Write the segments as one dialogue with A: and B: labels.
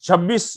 A: 26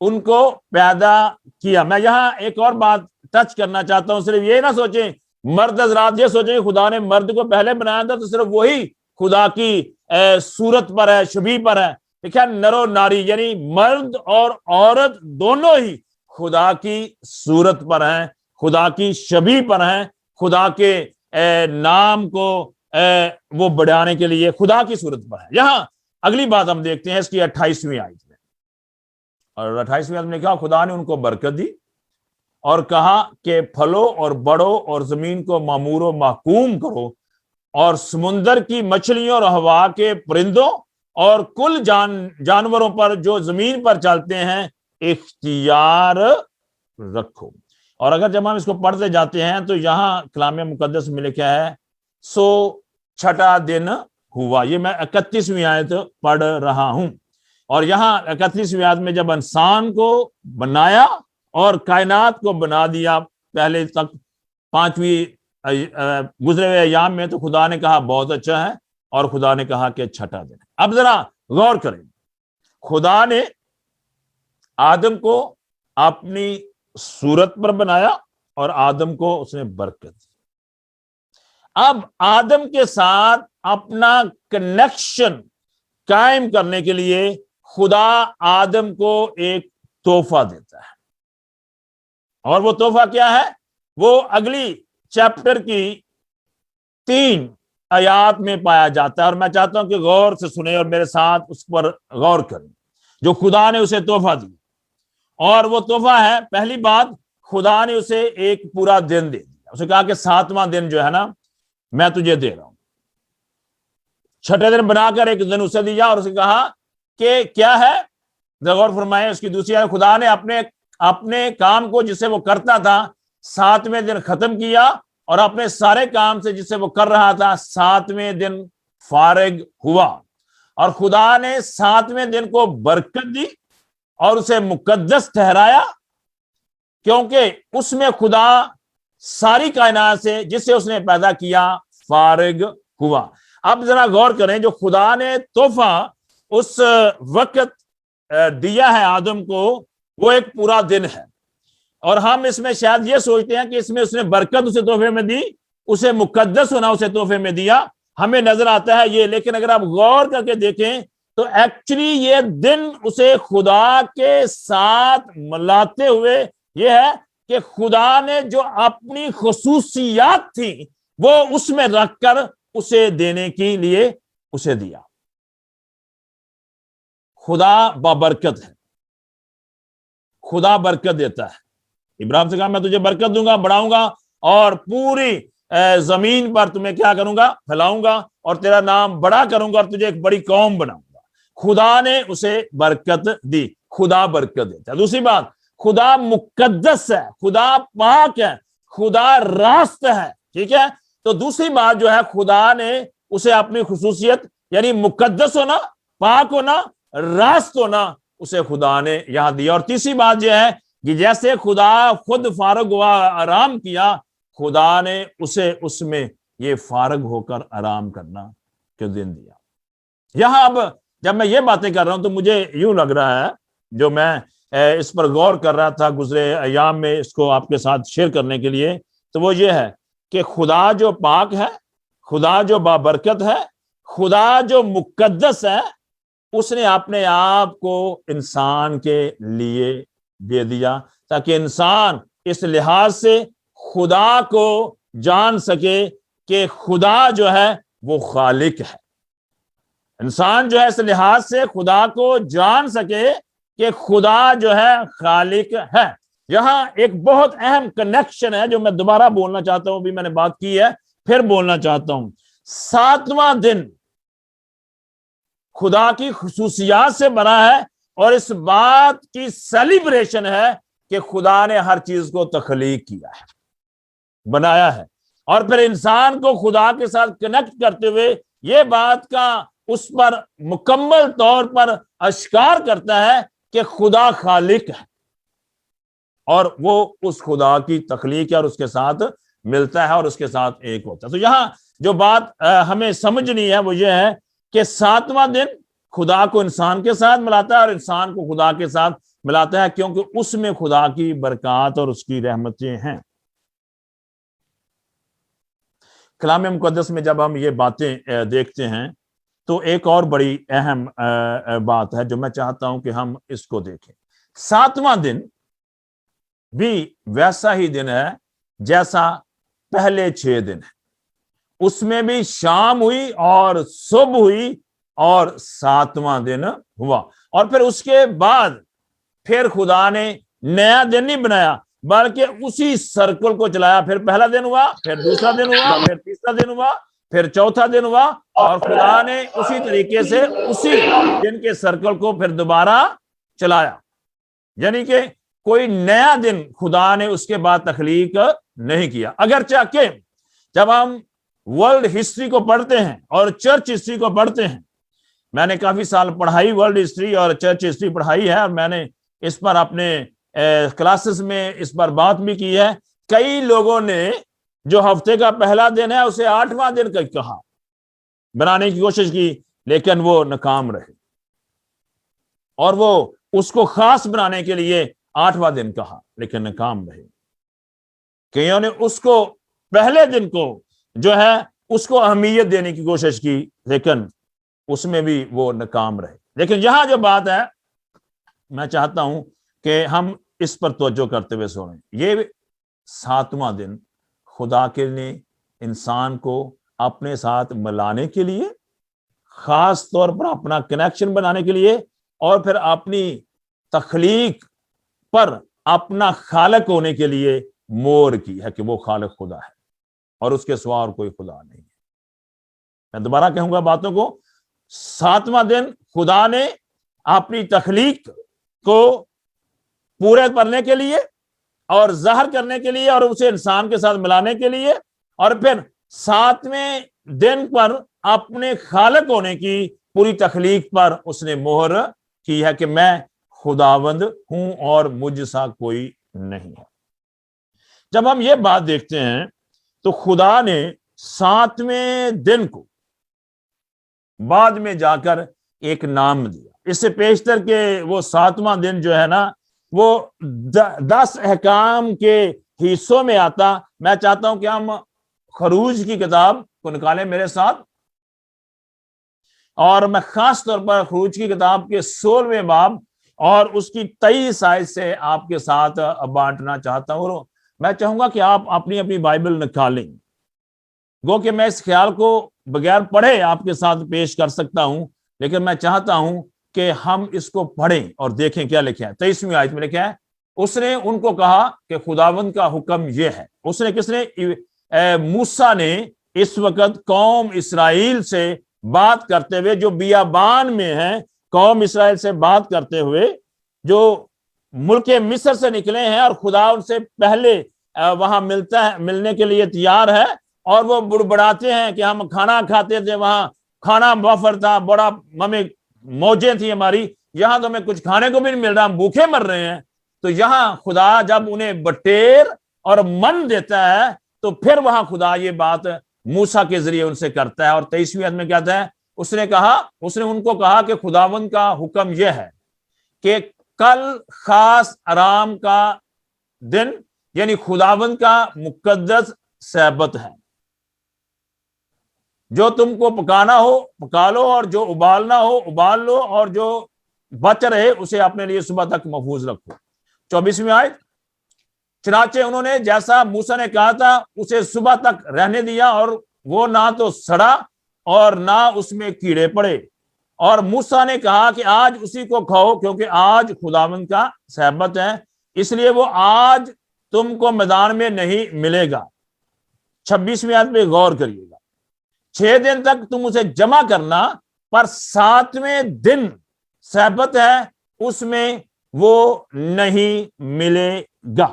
A: ان کو پیدا کیا. میں یہاں ایک اور بات ٹچ کرنا چاہتا ہوں, صرف یہ نہ سوچیں مرد حضرات یہ سوچیں کہ خدا نے مرد کو پہلے بنایا تھا تو صرف وہی خدا کی صورت پر ہے, شبیہ پر ہے. دیکھیں نر و ناری یعنی مرد اور عورت دونوں ہی خدا کی صورت پر ہیں, خدا کی شبیہ پر ہیں, خدا کے نام کو وہ بڑھانے کے لیے خدا کی صورت پر ہے. یہاں اگلی بات ہم دیکھتے ہیں اس کی 28ویں آیت میں, اور 28ویں آیت میں کہا خدا نے ان کو برکت دی اور کہا کہ پھلو اور بڑھو اور زمین کو معمور و محکوم کرو اور سمندر کی مچھلیوں اور ہوا کے پرندوں اور کل جانوروں پر جو زمین پر چلتے ہیں اختیار رکھو. اور اگر جب ہم اس کو پڑھتے جاتے ہیں تو یہاں کلام مقدس میں لکھا ہے سو چھٹا دن ہوا. یہ میں 31ویں آیت پڑھ رہا ہوں, اور یہاں 31ویں آیت میں جب انسان کو بنایا اور کائنات کو بنا دیا, پہلے تک 5ویں گزرے ہوئے ایام میں تو خدا نے کہا بہت اچھا ہے, اور خدا نے کہا کہ چھٹا دن. اب ذرا غور کریں, خدا نے آدم کو اپنی صورت پر بنایا اور آدم کو اس نے برکت دی. اب آدم کے ساتھ اپنا کنیکشن قائم کرنے کے لیے خدا آدم کو ایک تحفہ دیتا ہے, اور وہ تحفہ کیا ہے؟ وہ اگلی چیپٹر کی 3 آیات میں پایا جاتا ہے, اور میں چاہتا ہوں کہ غور سے سنیں اور میرے ساتھ اس پر غور کریں جو خدا نے اسے تحفہ دی. اور وہ تحفہ ہے, پہلی بات خدا نے اسے ایک پورا دن دے دیا. اسے کہا کہ 7واں دن جو ہے نا میں تجھے دے رہا ہوں. چھٹے دن بنا کر ایک دن اسے دیا اور اسے کہا کہ کیا ہے, غور فرمائیں اس کی دوسری ہے خدا نے اپنے کام کو جسے وہ کرتا تھا 7ویں دن ختم کیا, اور اپنے سارے کام سے جسے وہ کر رہا تھا 7ویں دن فارغ ہوا. اور خدا نے 7ویں دن کو برکت دی اور اسے مقدس ٹھہرایا, کیونکہ اس میں خدا ساری کائنات سے جسے اس نے پیدا کیا فارغ ہوا. اب ذرا غور کریں, جو خدا نے تحفہ اس وقت دیا ہے آدم کو وہ ایک پورا دن ہے, اور ہم اس میں شاید یہ سوچتے ہیں کہ اس میں اس نے برکت اسے تحفے میں دی, اسے مقدس ہونا اسے تحفے میں دیا, ہمیں نظر آتا ہے یہ. لیکن اگر آپ غور کر کے دیکھیں تو ایکچولی یہ دن اسے خدا کے ساتھ ملاتے ہوئے یہ ہے کہ خدا نے جو اپنی خصوصیات تھی وہ اس میں رکھ کر اسے دینے کے لیے اسے دیا. خدا بابرکت ہے, خدا برکت دیتا ہے. ابراہیم سے کہا میں تجھے برکت دوں گا, بڑھاؤں گا, اور پوری زمین پر تمہیں کیا کروں گا, پھیلاؤں گا, اور تیرا نام بڑا کروں گا اور تجھے ایک بڑی قوم بناؤں گا. خدا نے اسے برکت دی, خدا برکت دیتا ہے. دوسری بات, خدا مقدس ہے, خدا پاک ہے, خدا راست ہے. ٹھیک ہے, تو دوسری بات جو ہے خدا نے اسے اپنی خصوصیت یعنی مقدس ہونا, پاک ہونا, راست ہونا اسے خدا نے یہاں دیا. اور تیسری بات یہ ہے کہ جیسے خدا خود فارغ ہوا, آرام کیا, خدا نے اسے اس میں یہ فارغ ہو کر آرام کرنا کے دن دیا. یہاں اب جب میں یہ باتیں کر رہا ہوں تو مجھے یوں لگ رہا ہے, جو میں اس پر غور کر رہا تھا گزرے ایام میں اس کو آپ کے ساتھ شیئر کرنے کے لیے, تو وہ یہ ہے کہ خدا جو پاک ہے, خدا جو بابرکت ہے, خدا جو مقدس ہے, اس نے اپنے آپ کو انسان کے لیے دے دیا تاکہ انسان اس لحاظ سے خدا کو جان سکے کہ خدا جو ہے وہ خالق ہے. انسان جو ہے اس لحاظ سے خدا کو جان سکے کہ خدا جو ہے خالق ہے. یہاں ایک بہت اہم کنیکشن ہے جو میں دوبارہ بولنا چاہتا ہوں, بھی میں نے بات کی ہے پھر بولنا چاہتا ہوں. 7واں دن خدا کی خصوصیات سے بنا ہے, اور اس بات کی سیلیبریشن ہے کہ خدا نے ہر چیز کو تخلیق کیا ہے, بنایا ہے, اور پھر انسان کو خدا کے ساتھ کنیکٹ کرتے ہوئے یہ بات کا اس پر مکمل طور پر اشکار کرتا ہے کہ خدا خالق ہے, اور وہ اس خدا کی تخلیق ہے اور اس کے ساتھ ملتا ہے اور اس کے ساتھ ایک ہوتا ہے. تو یہاں جو بات ہمیں سمجھنی ہے وہ یہ ہے کہ 7واں دن خدا کو انسان کے ساتھ ملاتا ہے اور انسان کو خدا کے ساتھ ملاتا ہے کیونکہ اس میں خدا کی برکات اور اس کی رحمتیں ہیں۔ کلام مقدس میں جب ہم یہ باتیں دیکھتے ہیں تو ایک اور بڑی اہم بات ہے جو میں چاہتا ہوں کہ ہم اس کو دیکھیں۔ 7واں دن بھی ویسا ہی دن ہے جیسا پہلے 6 دن ہے، اس میں بھی شام ہوئی اور صبح ہوئی اور 7واں دن ہوا، اور پھر اس کے بعد پھر خدا نے نیا دن نہیں بنایا بلکہ اسی سرکل کو چلایا، پھر پہلا دن ہوا، پھر دوسرا دن ہوا، پھر تیسرا دن ہوا، پھر چوتھا دن ہوا، اور خدا نے اسی طریقے سے اسی دن کے سرکل کو پھر دوبارہ چلایا۔ یعنی کہ کوئی نیا دن خدا نے اس کے بعد تخلیق نہیں کیا، اگرچہ کہ جب ہم ورلڈ ہسٹری کو پڑھتے ہیں اور چرچ ہسٹری کو پڑھتے ہیں، میں نے کافی سال پڑھائی ورلڈ ہسٹری اور چرچ ہسٹری پڑھائی ہے، اور میں نے اس پر اپنے کلاسز میں اس پر بات بھی کی ہے۔ کئی لوگوں نے جو ہفتے کا پہلا دن ہے اسے 8واں دن کہا، بنانے کی کوشش کی، لیکن وہ ناکام رہے، اور وہ اس کو خاص بنانے کے لیے 8واں دن کہا لیکن ناکام رہے۔ کئیوں نے اس کو پہلے دن کو جو ہے اس کو اہمیت دینے کی کوشش کی، لیکن اس میں بھی وہ ناکام رہے۔ لیکن یہاں جو بات ہے میں چاہتا ہوں کہ ہم اس پر توجہ کرتے ہوئے سنیں۔ یہ 7واں دن خدا کے نے انسان کو اپنے ساتھ ملانے کے لیے، خاص طور پر اپنا کنیکشن بنانے کے لیے، اور پھر اپنی تخلیق پر اپنا خالق ہونے کے لیے مور کی ہے کہ وہ خالق خدا ہے اور اس کے سوا اور کوئی خدا نہیں ہے۔ میں دوبارہ کہوں گا باتوں کو، 7واں دن خدا نے اپنی تخلیق کو پورے کرنے کے لیے اور ظاہر کرنے کے لیے اور اسے انسان کے ساتھ ملانے کے لیے، اور پھر 7ویں دن پر اپنے خالق ہونے کی پوری تخلیق پر اس نے مہر کی ہے کہ میں خداوند ہوں اور مجھ سا کوئی نہیں ہے۔ جب ہم یہ بات دیکھتے ہیں تو خدا نے 7ویں دن کو بعد میں جا کر ایک نام دیا، اس سے پیشتر کہ وہ 7واں دن جو ہے نا وہ 10 احکام کے حصوں میں آتا۔ میں چاہتا ہوں کہ ہم خروج کی کتاب کو نکالیں میرے ساتھ، اور میں خاص طور پر خروج کی کتاب کے 16ویں باب اور اس کی 23 آیت سے آپ کے ساتھ بانٹنا چاہتا ہوں، اور میں چاہوں گا کہ آپ اپنی اپنی بائبل نکالیں، گو کہ میں اس خیال کو بغیر پڑھے آپ کے ساتھ پیش کر سکتا ہوں، لیکن میں چاہتا ہوں کہ ہم اس کو پڑھیں اور دیکھیں کیا لکھا ہے۔ 23ویں آیت میں لکھا ہے، اس نے ان کو کہا کہ خداوند کا حکم یہ ہے۔ اس نے کس نے؟ موسیٰ نے اس وقت قوم اسرائیل سے بات کرتے ہوئے، جو بیابان میں ہیں، قوم اسرائیل سے بات کرتے ہوئے جو ملک مصر سے نکلے ہیں، اور خدا ان سے پہلے وہاں ملنے کے لیے تیار ہے، اور وہ بڑبڑاتے ہیں کہ ہم کھانا کھاتے تھے، وہاں کھانا وافر تھا، بڑا ہمیں موجیں تھی ہماری، یہاں تو ہمیں کچھ کھانے کو بھی نہیں مل رہا، ہم بھوکے مر رہے ہیں۔ تو یہاں خدا جب انہیں بٹیر اور من دیتا ہے تو پھر وہاں خدا یہ بات موسیٰ کے ذریعے ان سے کرتا ہے، اور 23ویں آیت میں کہتا ہے، اس نے ان کو کہا کہ خداوند کا حکم یہ ہے کہ کل خاص آرام کا دن، یعنی خداوند کا مقدس سبت ہے، جو تم کو پکانا ہو پکا لو، اور جو ابالنا ہو ابال لو، اور جو بچ رہے اسے اپنے لیے صبح تک محفوظ رکھو۔ 24ویں آیت، چنانچہ انہوں نے جیسا موسیٰ نے کہا تھا اسے صبح تک رہنے دیا، اور وہ نہ تو سڑا اور نہ اس میں کیڑے پڑے، اور موسیٰ نے کہا کہ آج اسی کو کھاؤ کیونکہ آج خداوند کا سبت ہے، اس لیے وہ آج تم کو میدان میں نہیں ملے گا۔ 26ویں آیت پہ غور کریے گا، 6 دن تک تم اسے جمع کرنا، پر 7ویں دن سبت ہے، اس میں وہ نہیں ملے گا۔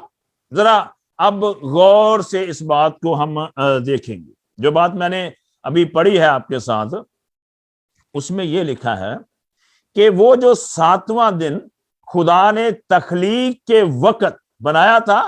A: ذرا اب غور سے اس بات کو ہم دیکھیں گے۔ جو بات میں نے ابھی پڑھی ہے آپ کے ساتھ، اس میں یہ لکھا ہے کہ وہ جو 7واں دن خدا نے تخلیق کے وقت بنایا تھا،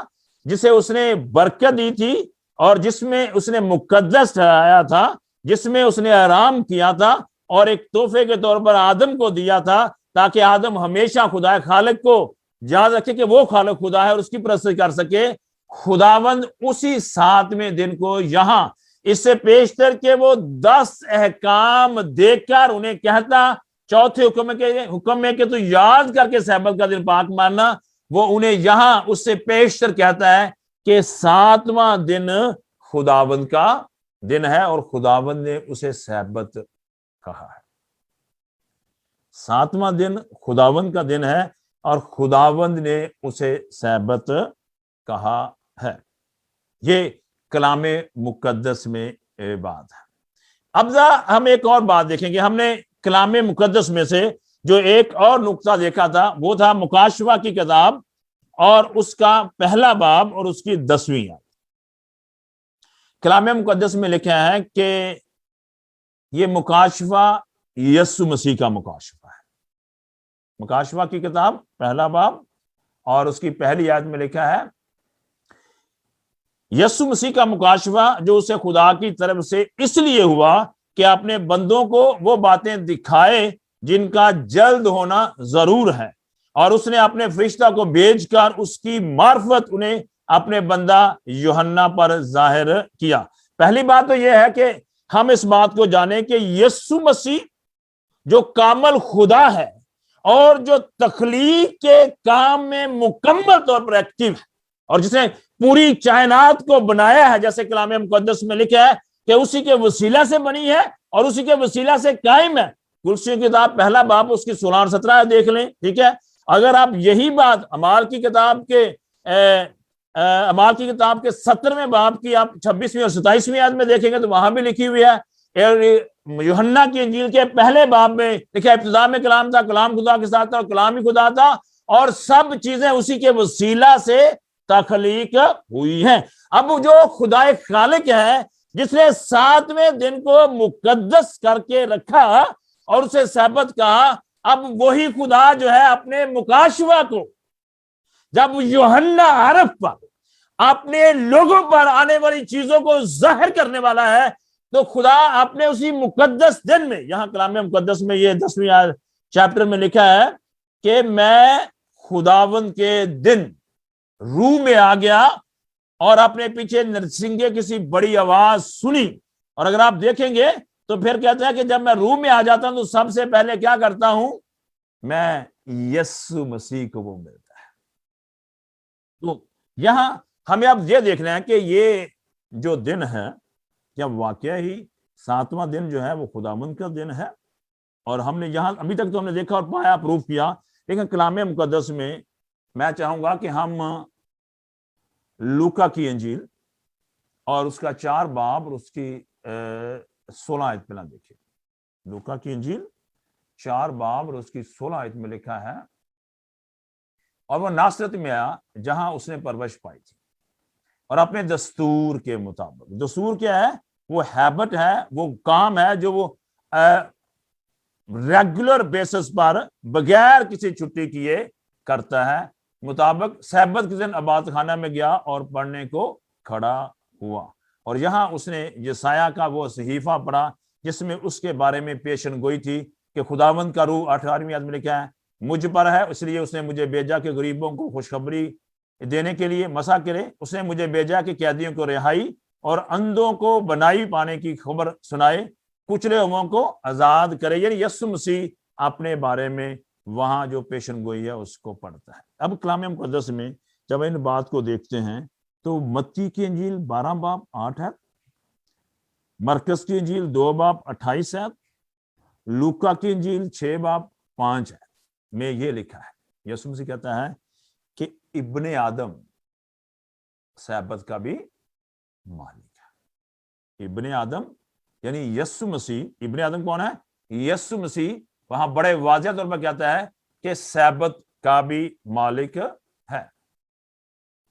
A: جسے اس نے برکت دی تھی اور جس میں اس نے مقدس ٹھہرایا تھا، جس میں اس نے آرام کیا تھا، اور ایک تحفے کے طور پر آدم کو دیا تھا تاکہ آدم ہمیشہ خدا خالق کو یاد رکھے کہ وہ خالق خدا ہے اور اس کی پرستش کر سکے، خداوند اسی 7ویں دن کو یہاں اس سے پیشتر کے وہ 10 احکام دے کر انہیں کہتا چوتھے حکم میں کہ تو یاد کر کے سبت کا دن پاک ماننا، وہ انہیں یہاں اس سے پیشتر کہتا ہے کہ 7واں دن خداوند کا دن ہے اور خداوند نے اسے سبت کہا ہے۔ 7واں دن خداوند کا دن ہے اور خداوند نے اسے سبت کہا ہے۔ یہ کلام مقدس میں بات ہے۔ اب ہم ایک اور بات دیکھیں گے۔ ہم نے کلام مقدس میں سے جو ایک اور نقطہ دیکھا تھا وہ تھا مکاشفہ کی کتاب اور اس کا پہلا باب اور اس کی 10ویں آیت۔ کلام مقدس میں لکھا ہے کہ یہ مکاشفہ یسوع مسیح کا مکاشفہ ہے۔ مکاشفہ کی کتاب پہلا باب اور اس کی پہلی آیت میں لکھا ہے یسوع مسیح کا مکاشفہ جو اسے خدا کی طرف سے اس لیے ہوا کہ اپنے بندوں کو وہ باتیں دکھائے جن کا جلد ہونا ضرور ہے، اور اس نے اپنے فرشتہ کو بھیج کر اس کی معرفت انہیں اپنے بندہ یوحنا پر ظاہر کیا۔ پہلی بات تو یہ ہے کہ ہم اس بات کو جانیں کہ یسوع مسیح جو کامل خدا ہے اور جو تخلیق کے کام میں مکمل طور پر ایکٹیو ہے اور جس نے پوری کائنات کو بنایا ہے، جیسے کلام مقدس میں لکھا ہے کہ اسی کے وسیلہ سے بنی ہے اور اسی کے وسیلہ سے قائم ہے۔ کلسیوں کی کتاب پہلا باب اس کی 16 اور 17 دیکھ لیں، ٹھیک ہے۔ اگر آپ یہی بات اعمال کی کتاب کے 17ویں باب کی آپ 26ویں اور 27ویں آیت میں دیکھیں گے تو وہاں بھی لکھی ہوئی ہے۔ یوحنا کی انجیل کے پہلے باب میں لکھا ہے ابتدا میں کلام تھا، کلام خدا کے ساتھ تھا اور کلام ہی خدا تھا، اور سب چیزیں اسی کے وسیلہ سے تخلیق ہوئی ہیں۔ اب جو خدا خالق ہے جس نے 7ویں دن کو مقدس کر کے رکھا اور اسے سبت کہا، اب وہی خدا جو ہے اپنے مکاشفہ کو جب یوحنا عرف پر اپنے لوگوں پر آنے والی چیزوں کو ظاہر کرنے والا ہے، تو خدا اپنے اسی مقدس دن میں، یہاں کلام مقدس میں یہ 10ویں چیپٹر میں لکھا ہے کہ میں خداوند کے دن روح میں آ گیا اور اپنے پیچھے نرسنگے کسی بڑی آواز سنی، اور اگر آپ دیکھیں گے تو پھر کہتا ہے کہ جب میں روح میں آ جاتا ہوں تو سب سے پہلے کیا کرتا ہوں، میں یسوع مسیح کو وہ ملتا ہے۔ تو یہاں ہمیں اب یہ دیکھنا ہے کہ یہ جو دن ہے کیا واقعہ ہی 7واں دن جو ہے وہ خداوند کا دن ہے، اور ہم نے یہاں ابھی تک تو ہم نے دیکھا اور پایا، پروف کیا، لیکن کلام مقدس میں میں چاہوں گا کہ ہم لوکا کی انجیل اور اس کا 4 باب اور اس کی 16 آیت پہلا دیکھیں۔ لوکا کی انجیل 4 باب اور اس کی 16 آیت میں لکھا ہے، اور وہ ناصرت میں آیا جہاں اس نے پرورش پائی تھی، اور اپنے دستور کے مطابق، دستور کیا ہے، وہ ہیبٹ ہے، وہ کام ہے جو وہ ریگولر بیسس پر بغیر کسی چھٹی کیے کرتا ہے، مطابق سبت کے دن عبادت خانہ میں گیا اور پڑھنے کو کھڑا ہوا، اور یہاں اس نے یسایہ کا وہ صحیفہ پڑھا جس میں اس کے بارے میں پیشن گوئی تھی کہ خداوند کا روح 18ویں آیت میں لکھا ہے مجھ پر ہے، اس لیے اس نے مجھے بھیجا کہ غریبوں کو خوشخبری دینے کے لیے مسا کرے، اس نے مجھے بھیجا کہ قیدیوں کو رہائی اور اندھوں کو بنائی پانے کی خبر سنائے، کچلے ہوئوں کو آزاد کرے۔ یعنی یسوع مسیح اپنے بارے میں وہاں جو پیشن گوئی ہے اس کو پڑھتا ہے۔ اب کلام مقدس میں جب ان بات کو دیکھتے ہیں تو متی کی انجیل 12 باب 8 ہے، مرکز کی انجیل 2 باب 28 ہے، لوکا کی انجیل 6 باب 5 ہے میں یہ لکھا ہے، یسوع مسیح کہتا ہے کہ ابن آدم سبت کا بھی مالک ہے۔ ابن آدم یعنی یسوع مسیح، ابن آدم کون ہے؟ یسوع مسیح وہاں بڑے واضح طور پر کہتا ہے کہ سبت کا بھی مالک ہے۔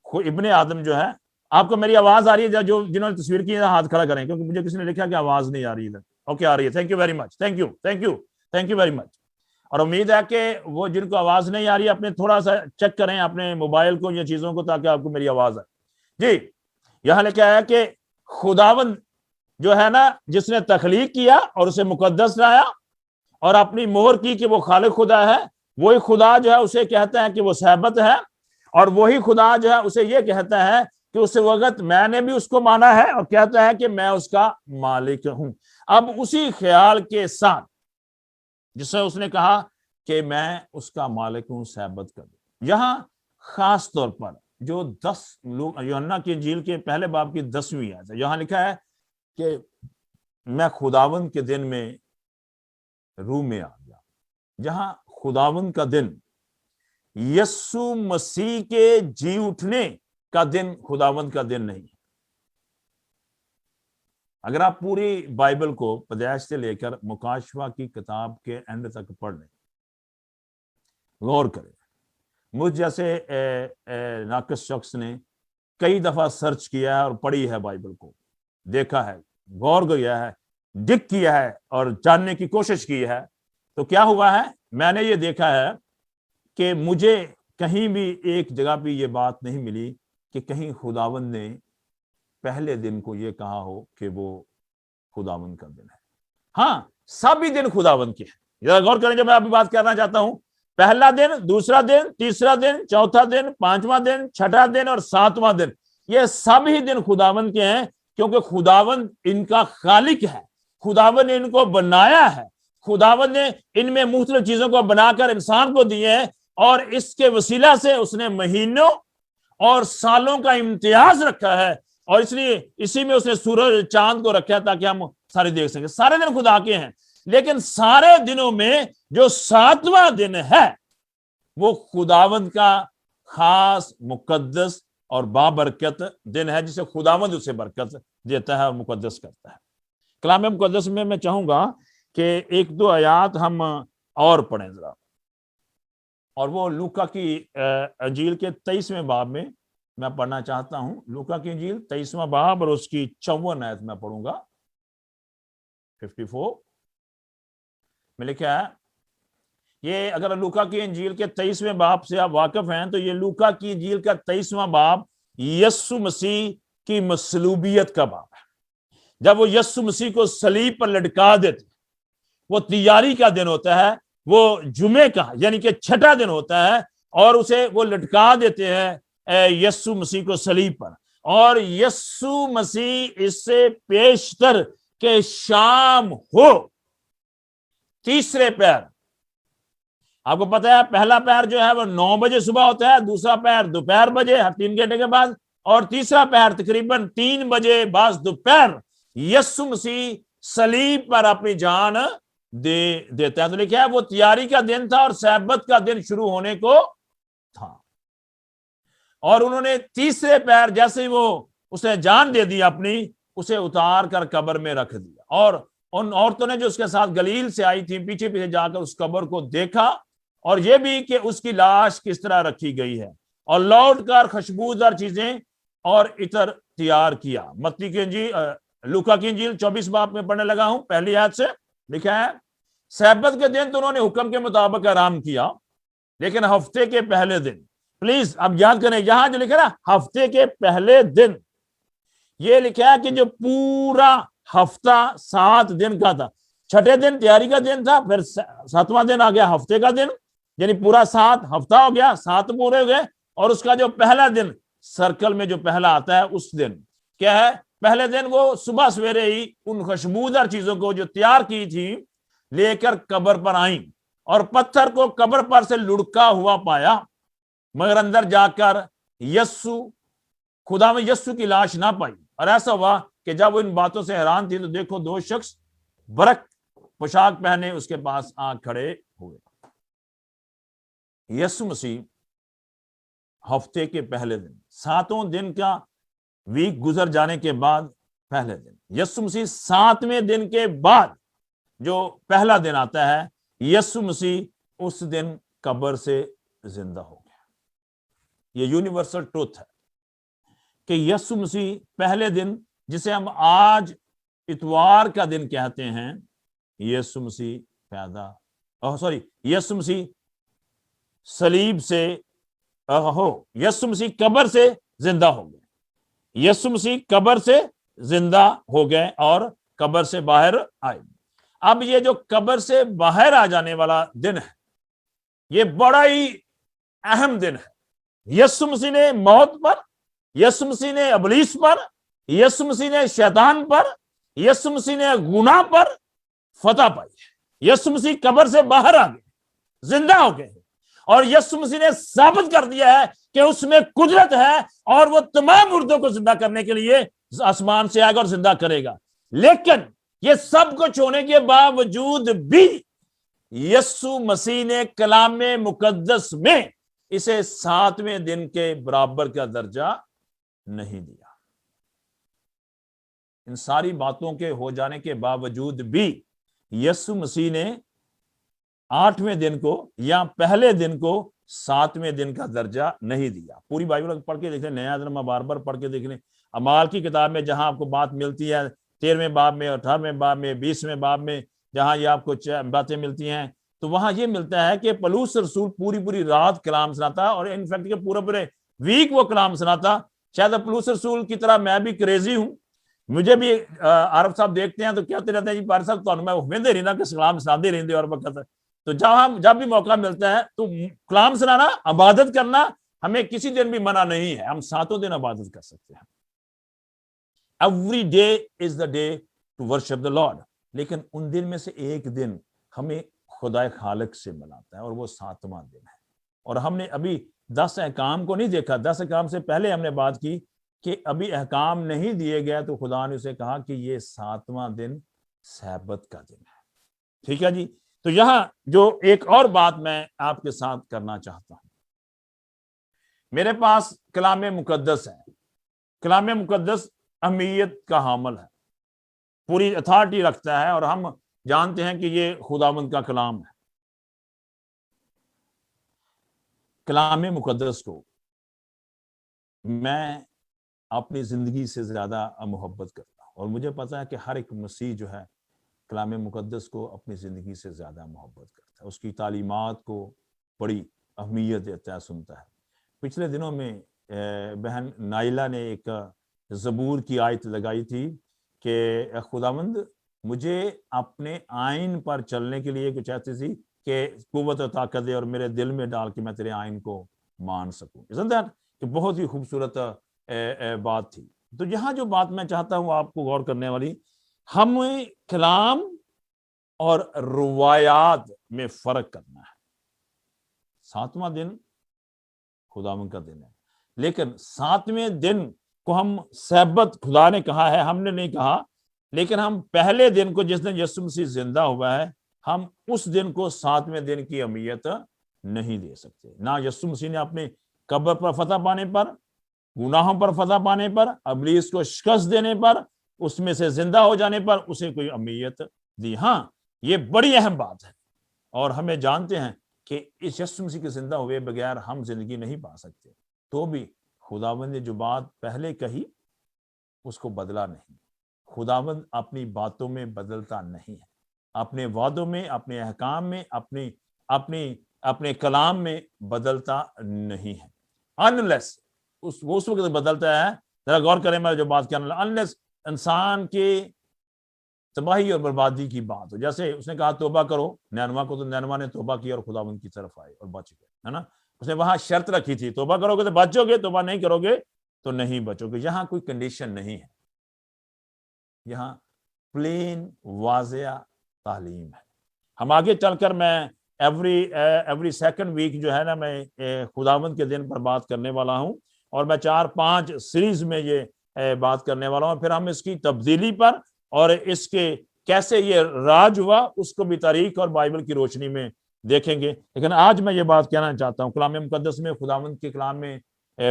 A: ابن آدم جو ہے، آپ کو میری آواز آ رہی ہے؟ جو جنہوں نے تصویر کی ہے ہاتھ کھڑا کریں، کیونکہ مجھے کسی نے لکھا کہ آواز نہیں آ رہی ادھر۔ اوکے، آ رہی ہے، thank you very much, thank you very much. اور امید ہے کہ وہ جن کو آواز نہیں آ رہی اپنے تھوڑا سا چیک کریں اپنے موبائل کو یا چیزوں کو تاکہ آپ کو میری آواز آئے۔ جی، یہاں لکھا ہے کہ خداوند جو ہے نا جس نے تخلیق کیا اور اسے مقدس رہا اور اپنی مہر کی کہ وہ خالق خدا ہے، وہی خدا جو ہے اسے کہتا ہے کہ وہ سابت ہے، اور وہی خدا جو ہے اسے یہ کہتا ہے کہ اس وقت میں نے بھی اس کو مانا ہے اور کہتا ہے کہ میں اس کا مالک ہوں۔ اب اسی خیال کے ساتھ جس سے اس نے کہا کہ میں اس کا مالک ہوں سابت کا دن، یہاں خاص طور پر جو 10 لوگ یوحنا کی انجیل کے پہلے باب کی 10ویں آیت ہے، یہاں لکھا ہے کہ میں خداوند کے دن میں روح میں آ گیا۔ جہاں خداوند کا دن یسوع مسیح کے جی اٹھنے کا دن خداوند کا دن نہیں ہے۔ اگر آپ پوری بائبل کو پیدائش سے لے کر مکاشفہ کی کتاب کے اینڈ تک پڑھ لیں، غور کریں، مجھ جیسے ناقص شخص نے کئی دفعہ سرچ کیا ہے اور پڑھی ہے بائبل کو، دیکھا ہے، غور کیا ہے، ڈگ کیا ہے اور جاننے کی کوشش کی ہے، تو کیا ہوا ہے؟ میں نے یہ دیکھا ہے کہ مجھے کہیں بھی ایک جگہ پہ یہ بات نہیں ملی کہ کہیں خداوند نے پہلے دن کو یہ کہا ہو کہ وہ خداوند کا دن ہے۔ ہاں، سبھی دن خداوند کے ہیں۔ ذرا غور کریں، جو میں ابھی بات کرنا چاہتا ہوں، پہلا دن، دوسرا دن، تیسرا دن، چوتھا دن، پانچواں دن، چھٹا دن اور ساتواں دن، یہ سبھی دن خداوند کے ہیں، کیونکہ خداوند ان کا خالق ہے، خداوند نے ان کو بنایا ہے، خداوند نے ان میں مختلف چیزوں کو بنا کر انسان کو دیے ہیں، اور اس کے وسیلہ سے اس نے مہینوں اور سالوں کا امتیاز رکھا ہے، اور اس لیے اسی میں اس نے سورج چاند کو رکھا ہے تاکہ ہم سارے دیکھ سکیں۔ سارے دن خدا کے ہیں، لیکن سارے دنوں میں جو ساتواں دن ہے وہ خداوند کا خاص مقدس اور بابرکت دن ہے، جسے خداوند اسے برکت دیتا ہے اور مقدس کرتا ہے۔ کلام مقدس میں میں چاہوں گا کہ ایک دو آیات ہم اور پڑھیں ذرا، اور وہ لوکا کی انجیل کے 23ویں باب میں میں پڑھنا چاہتا ہوں۔ لوکا کی انجیل 23واں باب اور اس کی 54 آیت میں پڑھوں گا۔ 54 میں لکھا ہے، یہ اگر لوکا کی انجیل کے 23ویں باب سے آپ واقف ہیں تو یہ لوکا کی انجیل کا 23واں باب یسوع مسیح کی مصلوبیت کا باب ہے۔ جب وہ یسوع مسیح کو صلیب پر لٹکا دیتے، وہ تیاری کا دن ہوتا ہے، وہ جمعے کا یعنی کہ چھٹا دن ہوتا ہے، اور اسے وہ لٹکا دیتے ہیں یسوع مسیح کو صلیب پر، اور یسوع مسیح اس سے پیشتر کہ شام ہو، تیسرے پہر، آپ کو پتا ہے پہلا پہر جو ہے وہ 9 بجے صبح ہوتا ہے، دوسرا پہر دوپہر بجے ہر 3 گھنٹے کے بعد، اور تیسرا پہر تقریباً 3 بجے بعد دوپہر یسوع مسیح صلیب پر اپنی جان دیتا ہے۔ تو لکھا ہے وہ تیاری کا دن تھا اور سبت کا دن شروع ہونے کو تھا، اور انہوں نے تیسرے پہر جیسے ہی وہ اسے جان دے دی اپنی، اسے اتار کر قبر میں رکھ دیا، اور ان عورتوں نے جو اس کے ساتھ گلیل سے آئی تھی پیچھے پیچھے جا کر اس قبر کو دیکھا، اور یہ بھی کہ اس کی لاش کس طرح رکھی گئی ہے، اور لوٹ کر خوشبودار چیزیں اور عطر تیار کیا۔ متی کی انجیل لوکا کی انجیل 24 باب میں پڑھنے لگا ہوں، پہلی آیت سے لکھا ہے، سبت کے دن تو انہوں نے حکم کے مطابق آرام کیا، لیکن ہفتے کے پہلے دن، پلیز اب یاد کریں یہاں جو لکھا نا ہفتے کے پہلے دن، یہ لکھا ہے کہ جو پورا ہفتہ 7 دن کا تھا، چھٹے دن تیاری کا دن تھا، پھر 7واں دن آ گیا ہفتے کا دن، یعنی پورا 7 ہفتہ ہو گیا، 7 پورے ہو گئے، اور اس کا جو پہلا دن سرکل میں جو پہلا آتا ہے اس دن کیا ہے؟ پہلے دن وہ صبح سویرے ہی ان خوشبودار چیزوں کو جو تیار کی تھی لے کر قبر پر آئیں، اور پتھر کو قبر پر سے لڑکا ہوا پایا، مگر اندر جا کر خدا میں یسوع کی لاش نہ پائی۔ اور ایسا ہوا کہ جب وہ ان باتوں سے حیران تھی تو دیکھو 2 شخص برق پوشاک پہنے اس کے پاس آ کھڑے ہوئے۔ یسوع مسیح ہفتے کے پہلے دن، 7 دن کا ویک گزر جانے کے بعد پہلے دن، یسوع مسیح 7ویں دن کے بعد جو پہلا دن آتا ہے، یسوع مسیح اس دن قبر سے زندہ ہو گیا۔ یہ یونیورسل ٹروتھ ہے کہ یسوع مسیح پہلے دن، جسے ہم آج اتوار کا دن کہتے ہیں، یسوع مسیح یسوع مسیح صلیب سے یسوع مسیح قبر سے زندہ ہو گئے، یسوع مسیح قبر سے زندہ ہو گئے اور قبر سے باہر آئے۔ اب یہ جو قبر سے باہر آ جانے والا دن ہے، یہ بڑا ہی اہم دن ہے۔ یسوع مسیح نے موت پر، یسوع مسیح نے ابلیس پر، یسوع مسیح نے شیطان پر، یسوع مسیح نے گناہ پر فتح پائی ہے۔ یسوع مسیح قبر سے باہر آ گئے، زندہ ہو گئے، اور یسوع مسیح نے ثابت کر دیا ہے کہ اس میں قدرت ہے، اور وہ تمام مردوں کو زندہ کرنے کے لیے آسمان سے آئے گا اور زندہ کرے گا۔ لیکن یہ سب کچھ ہونے کے باوجود بھی یسوع مسیح نے کلام مقدس میں اسے 7ویں دن کے برابر کا درجہ نہیں دیا۔ ان ساری باتوں کے ہو جانے کے باوجود بھی یسوع مسیح نے 8ویں دن کو یا پہلے دن کو 7ویں دن کا درجہ نہیں دیا۔ پوری بائبل پڑھ کے دیکھ لیں، نیا نما بار بار پڑھ کے دیکھ لیں۔ اعمال کی کتاب میں جہاں آپ کو بات ملتی ہے 13ویں باب میں، 18ویں باب میں، 20ویں باب میں، جہاں یہ آپ کو باتیں ملتی ہیں، تو وہاں یہ ملتا ہے کہ پولس رسول پوری رات کلام سناتا، اور انفیکٹ کہ پورے ویک وہ کلام سناتا۔ شاید پولس رسول کی طرح میں بھی کریزی ہوں، مجھے بھی عارف صاحب دیکھتے ہیں تو کہتے رہتے ہیں جی پاری صاحب تو میں ہوندے رہنا کہ کلام سناتے رہتے اور وقت۔ تو جب بھی موقع ملتا ہے تو کلام سنانا، عبادت کرنا ہمیں کسی دن بھی منع نہیں ہے، ہم 7 دن عبادت کر سکتے ہیں۔ Every day is the day to worship the Lord، لیکن ان دن میں سے ایک دن ہمیں خدا خالق سے ملاتا ہے، اور وہ 7واں دن ہے۔ اور ہم نے ابھی 10 احکام کو نہیں دیکھا، 10 احکام سے پہلے ہم نے بات کی کہ ابھی احکام نہیں دیے گئے تو خدا نے اسے کہا کہ یہ 7واں دن سبت کا دن ہے۔ ٹھیک ہے جی، تو یہاں جو ایک اور بات میں آپ کے ساتھ کرنا چاہتا ہوں، میرے پاس کلام مقدس ہے۔ کلام مقدس اہمیت کا حامل ہے، پوری اتھارٹی رکھتا ہے، اور ہم جانتے ہیں کہ یہ خداوند کا کلام ہے۔ کلام مقدس کو میں اپنی زندگی سے زیادہ محبت کرتا ہوں، اور مجھے پتا ہے کہ ہر ایک مسیح جو ہے کلام مقدس کو اپنی زندگی سے زیادہ محبت کرتا ہے، اس کی تعلیمات کو بڑی اہمیت دیتا ہے، سنتا ہے۔ پچھلے دنوں میں بہن نائلہ نے ایک زبور کی آیت لگائی تھی کہ خداوند مجھے اپنے آئین پر چلنے کے لیے کچھ ایسی تھی کہ قوت و طاقت دے اور میرے دل میں ڈال کے میں تیرے آئین کو مان سکوں۔ Isn't that کہ بہت ہی خوبصورت بات تھی۔ تو یہاں جو بات میں چاہتا ہوں آپ کو غور کرنے والی، ہم کلام اور روایات میں فرق کرنا ہے۔ 7واں دن خداوند کا دن ہے، لیکن 7ویں دن کو ہم سبت خدا نے کہا ہے، ہم نے نہیں کہا، لیکن ہم پہلے دن کو جس دن یسوع مسیح زندہ ہوا ہے، ہم اس دن کو 7ویں دن کی اہمیت نہیں دے سکتے۔ نہ یسوع مسیح نے اپنے قبر پر فتح پانے پر، گناہوں پر فتح پانے پر، ابلیس کو شکست دینے پر، اس میں سے زندہ ہو جانے پر اسے کوئی اہمیت دی۔ ہاں یہ بڑی اہم بات ہے، اور ہمیں جانتے ہیں کہ اس یسوع مسیح کے زندہ ہوئے بغیر ہم زندگی نہیں پا سکتے۔ تو بھی خداوند نے جو بات پہلے کہی اس کو بدلا نہیں۔ خداوند اپنی باتوں میں بدلتا نہیں ہے، اپنے وعدوں میں، اپنے احکام میں، اپنے کلام میں بدلتا نہیں ہے۔ انلیس اس وقت بدلتا ہے، ذرا غور کریں میں جو بات کرنا، انلیس انسان کے تباہی اور بربادی کی بات ہو۔ جیسے اس نے کہا توبہ کرو نینوا کو، تو نینوا نے توبہ کی اور خداوند کی طرف آئے اور بچ گئے، ہے نا۔ اس نے وہاں شرط رکھی تھی، توبہ کرو گے تو بچو گے، توبہ نہیں کرو گے تو نہیں بچو گے۔ یہاں کوئی کنڈیشن نہیں ہے، یہاں پلین واضح تعلیم ہے۔ ہم آگے چل کر میں ایوری سیکنڈ ویک جو ہے نا، میں خداوند کے دن پر بات کرنے والا ہوں، اور میں 4-5 سیریز میں یہ بات کرنے والا ہوں۔ پھر ہم اس کی تبدیلی پر اور اس کے کیسے یہ راج ہوا اس کو بھی تاریخ اور بائبل کی روشنی میں دیکھیں گے۔ لیکن آج میں یہ بات کہنا چاہتا ہوں، کلام مقدس میں خداوند کے کلام میں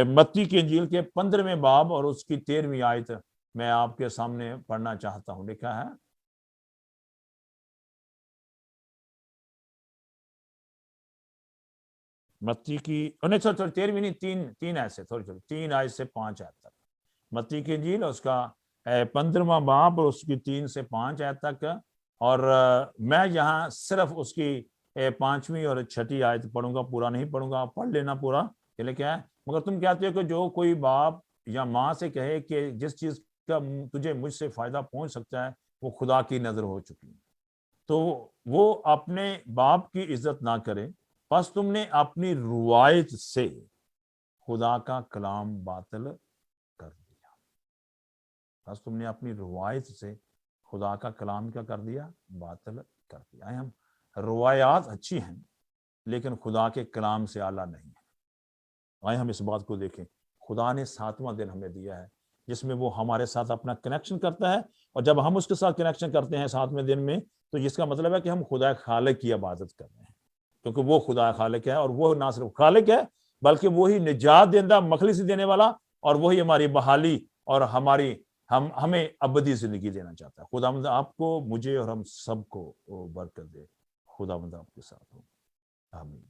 A: متی کی انجیل کے 15ویں باب اور اس کی 13ویں آیت میں آپ کے سامنے پڑھنا چاہتا ہوں۔ لکھا ہے، متی کی 13ویں نہیں، 3 آیت سے 3 آیت سے 5 آیت تک متی کی انجیل، اس کا 15واں باب اور اس کی 3 سے 5 آیت تک۔ اور میں یہاں صرف اس کی 5ویں اور 6ٹھی آیت پڑھوں گا، پورا نہیں پڑھوں گا، آپ پڑھ لینا پورا کہ کیا ہے۔ مگر تم کہتے ہو کہ جو کوئی باپ یا ماں سے کہے کہ جس چیز کا تجھے مجھ سے فائدہ پہنچ سکتا ہے وہ خدا کی نظر ہو چکی ہے، تو وہ اپنے باپ کی عزت نہ کرے بس تم نے اپنی روایت سے خدا کا کلام باطل کر دیا. بس تم نے اپنی روایت سے خدا کا کلام کیا کر دیا؟ باطل کر دیا. ہم روایات اچھی ہیں لیکن خدا کے کلام سے اعلیٰ نہیں ہے. آئے ہم اس بات کو دیکھیں. خدا نے 7واں دن ہمیں دیا ہے جس میں وہ ہمارے ساتھ اپنا کنیکشن کرتا ہے, اور جب ہم اس کے ساتھ کنیکشن کرتے ہیں 7ویں دن میں, تو اس کا مطلب ہے کہ ہم خدا خالق کی عبادت کر رہے ہیں, کیونکہ وہ خدا خالق ہے, اور وہ نہ صرف خالق ہے بلکہ وہی نجات دہندہ, مخلصی دینے والا, اور وہی ہماری بحالی اور ہمیں ابدی زندگی دینا چاہتا ہے. خداوند آپ کو, مجھے اور ہم سب کو برکت دے. خداوند آپ کے ساتھ ہو. آمین.